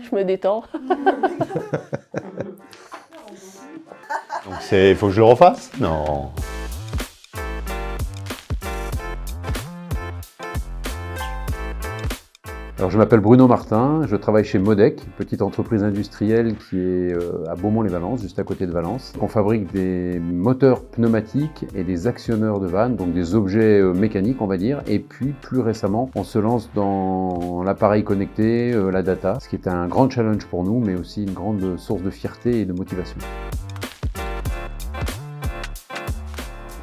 je me détends. Donc il faut que je le refasse? Non. Alors je m'appelle Bruno Martin, je travaille chez Modec, petite entreprise industrielle qui est à Beaumont-les-Valences, juste à côté de Valence. On fabrique des moteurs pneumatiques et des actionneurs de vannes, donc des objets mécaniques on va dire. Et puis plus récemment, on se lance dans l'appareil connecté, la data, ce qui est un grand challenge pour nous, mais aussi une grande source de fierté et de motivation.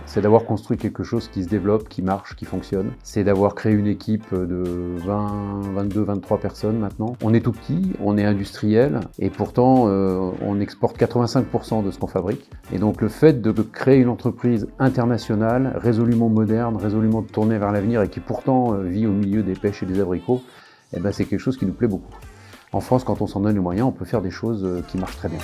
C'est d'avoir construit quelque chose qui se développe, qui marche, qui fonctionne. C'est d'avoir créé une équipe de 20, 22, 23 personnes maintenant. On est tout petit, on est industriel et pourtant on exporte 85% de ce qu'on fabrique. Et donc le fait de créer une entreprise internationale, résolument moderne, résolument tournée vers l'avenir et qui pourtant vit au milieu des pêches et des abricots, eh ben, c'est quelque chose qui nous plaît beaucoup. En France, quand on s'en donne les moyens, on peut faire des choses qui marchent très bien.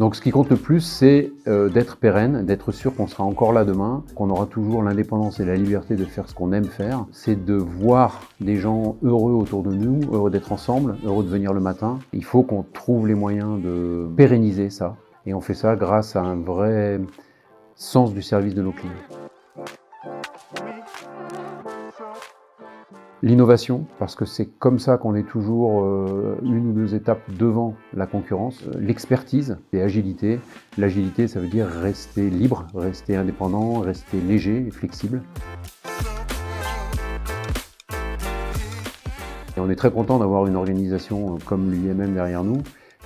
Donc ce qui compte le plus, c'est d'être pérenne, d'être sûr qu'on sera encore là demain, qu'on aura toujours l'indépendance et la liberté de faire ce qu'on aime faire. C'est de voir des gens heureux autour de nous, heureux d'être ensemble, heureux de venir le matin. Il faut qu'on trouve les moyens de pérenniser ça. Et on fait ça grâce à un vrai sens du service de nos clients. L'innovation, parce que c'est comme ça qu'on est toujours une ou deux étapes devant la concurrence. L'expertise et agilité. L'agilité, ça veut dire rester libre, rester indépendant, rester léger et flexible. Et on est très content d'avoir une organisation comme l'UIMM derrière nous,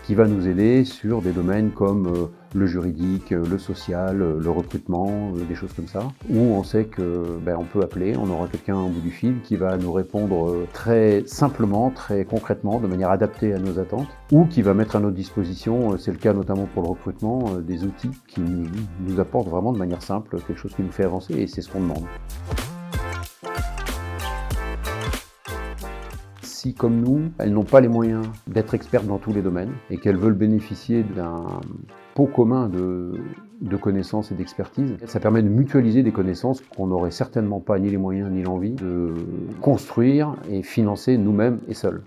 qui va nous aider sur des domaines comme le juridique, le social, le recrutement, des choses comme ça, où on sait que on peut appeler, on aura quelqu'un au bout du fil qui va nous répondre très simplement, très concrètement, de manière adaptée à nos attentes, ou qui va mettre à notre disposition, c'est le cas notamment pour le recrutement, des outils qui nous apportent vraiment de manière simple quelque chose qui nous fait avancer, et c'est ce qu'on demande. Si, comme nous, elles n'ont pas les moyens d'être expertes dans tous les domaines et qu'elles veulent bénéficier d'un pot commun de connaissances et d'expertise, ça permet de mutualiser des connaissances qu'on n'aurait certainement pas ni les moyens ni l'envie de construire et financer nous-mêmes et seuls.